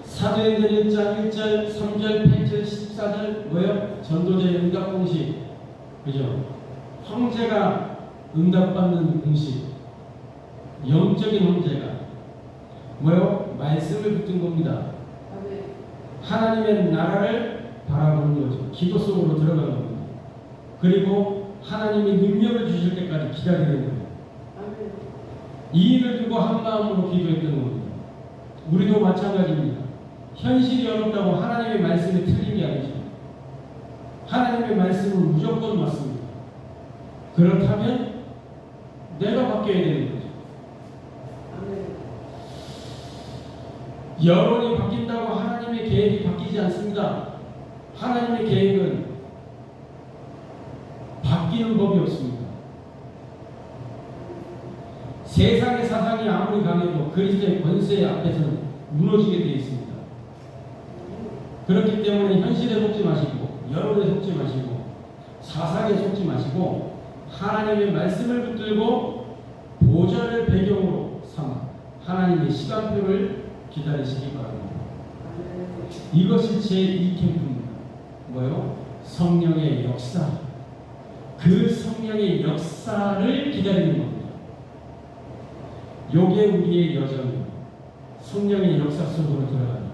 사도행전 1장 1절, 3절, 8절, 14절 뭐요? 전도자의 응답 공식. 그죠? 황제가 응답받는 공식. 영적인 황제가 뭐요? 말씀을 붙든 겁니다. 하나님의 나라를 바라보는 거죠. 기도 속으로 들어가는 겁니다. 그리고 하나님이 능력을 주실 때까지 기다리는 거예요. 이 일을 두고 한 마음으로 기도했던 겁니다. 우리도 마찬가지입니다. 현실이 어렵다고 하나님의 말씀이 틀린 게 아니죠. 하나님의 말씀은 무조건 맞습니다. 그렇다면 내가 바뀌어야 되는 거죠. 여론이 바뀐다고 하나님의 계획이 바뀌지 않습니다. 하나님의 계획은 바뀌는 법이 없습니다. 세상의 사상이 아무리 강해도 그리스도의 권세 앞에서는 무너지게 되어 있습니다. 그렇기 때문에 현실에 속지 마시고, 여론에 속지 마시고, 사상에 속지 마시고, 하나님의 말씀을 붙들고 보좌를 배경으로 삼아 하나님의 시간표를 기다리시기 바랍니다. 이것이 제2캠프입니다. 뭐요? 성령의 역사. 그 성령의 역사를 기다리는 겁니다. 요게 우리의 여정이에요. 성령의 역사 속으로 들어가는.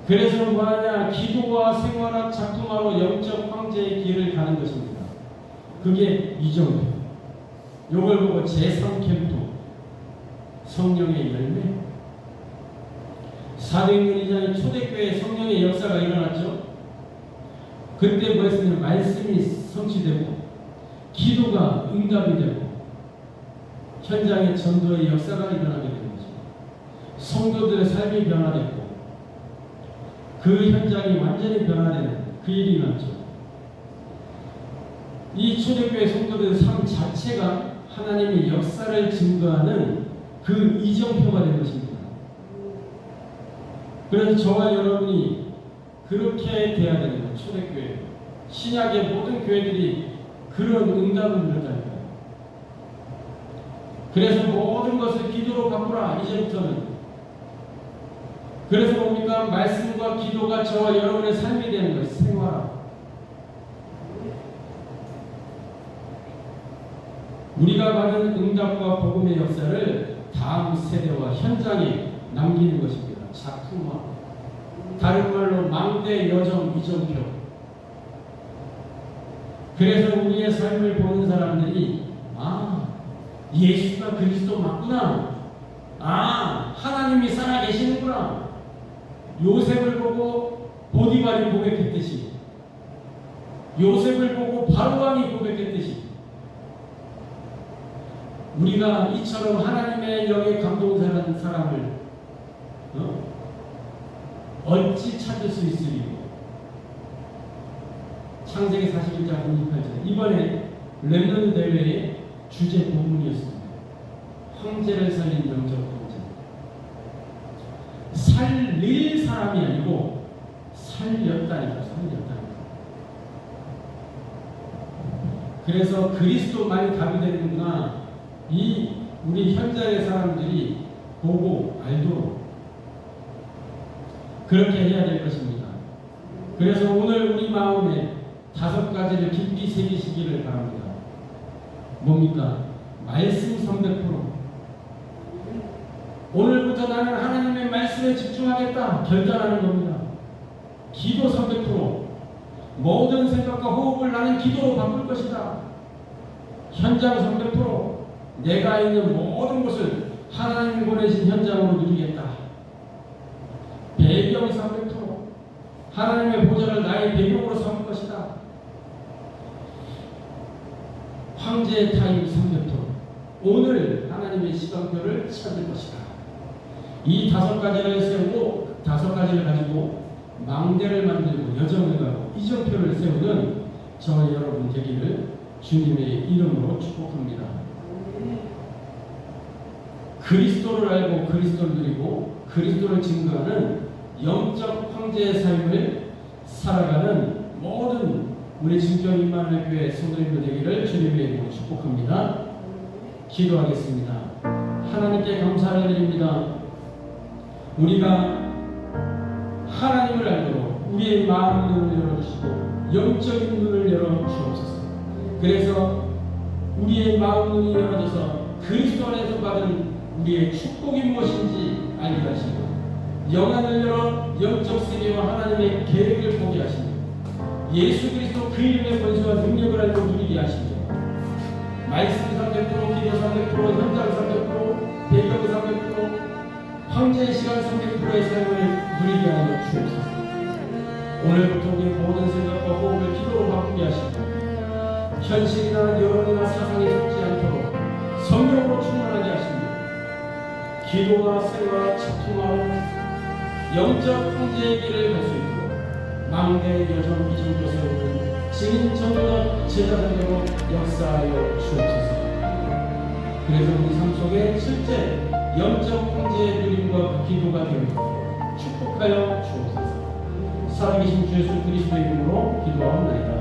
그래서 뭐하냐? 기도와 생활학 작품하러 영적 황제의 길을 가는 것입니다. 그게 이정표. 요걸 보고 제3캠프. 성령의 열매. 사도행전 2장에 초대교회 성령의 역사가 일어났죠. 그때 뭐였으면 말씀이 성취되고 기도가 응답이 되고 현장의 전도의 역사가 일어나게 되는 거죠. 성도들의 삶이 변화됐고 그 현장이 완전히 변화되는 그 일이 일어났죠. 이 초대교회 성도들의 삶 자체가 하나님의 역사를 증거하는 그 이정표가 된 것입니다. 그래서 저와 여러분이 그렇게 돼야 되는 거예요. 초대교회. 신약의 모든 교회들이 그런 응답을 누렸다니까요. 그래서 모든 것을 기도로 바꾸라. 이제부터는. 그래서 뭡니까? 말씀과 기도가 저와 여러분의 삶이 되는 거예요. 생활화. 우리가 받은 응답과 복음의 역사를 다음 세대와 현장에 남기는 것입니다. 작품화. 다른 말로 망대 여정 이정표. 그래서 우리의 삶을 보는 사람들이 예수가 그리스도 맞구나. 하나님이 살아계시는구나. 요셉을 보고 보디발이 고백했듯이, 요셉을 보고 바로왕이 고백했듯이 우리가 이처럼 하나님의 영에 감동하는 사람을 어찌 찾을 수 있으리요. 창세기 41장 28절. 이번에 렘넌트 대회의 주제 부분이었습니다. 황제를 살린 영적 황제. 살릴 사람이 아니고 살렸다니까. 그래서 그리스도만이 답이 되는구나. 이 우리 현장의 사람들이 보고 알도록 그렇게 해야 될 것입니다. 그래서 오늘 우리 마음에 5가지를 깊이 새기시기를 바랍니다. 뭡니까? 말씀 300%. 오늘부터 나는 하나님의 말씀에 집중하겠다 결단하는 겁니다. 기도 300%. 모든 생각과 호흡을 나는 기도로 바꿀 것이다. 현장 300%. 내가 있는 모든 것을 하나님이 보내신 현장으로 누리겠다. 배경 300%. 하나님의 보좌를 나의 배경으로 삼을 것이다. 황제의 타임 300%. 오늘 하나님의 시간표를 찾을 것이다. 이 5가지를 세우고 5가지를 가지고 망대를 만들고 여정을 가고 이정표를 세우는 저와 여러분 되기를 주님의 이름으로 축복합니다. 그리스도를 알고 그리스도를 누리고 그리스도를 증거하는 영적 황제의 삶을 살아가는 모든 우리 진경 임마누엘 교회 성도님들 되기를 주님의 이름으로 축복합니다. 기도하겠습니다. 하나님께 감사를 드립니다. 우리가 하나님을 알도록 우리의 마음 눈을 열어주시고 영적인 눈을 열어주옵소서. 그래서 우리의 마음 눈이 열어져서 그리스도 안에서 받은 우리의 축복이 무엇인지 알게 하시고 영안을 열어 영적 세계와 하나님의 계획을 보게 하시고 예수 그리스도 그 이름의 권세와 능력을 알고 누리게 하시고 말씀 300%, 기도 300%, 현장 300%, 배경 300%, 황제의 시간 300%의 삶을 누리게 하여 주옵소서. 오늘부터 우리 모든 생각과 호흡을 기도로 바꾸게 하시고 현실이나 여론이나 사상에 속지 않도록 성령으로 충만하게 하시며 기도와 생활, 집중하고 영적 황제의 길을 갈 수 있도록 망대의 여정 이정도 세우는 증인 전도자 제자들로 역사하여 주옵소서. 그래서 우리 삶 속에 실제 영적 황제의 누림과 그 기도가 되어 축복하여 주옵소서. 살아계신 주 예수 그리스도의 이름으로 기도하옵나이다.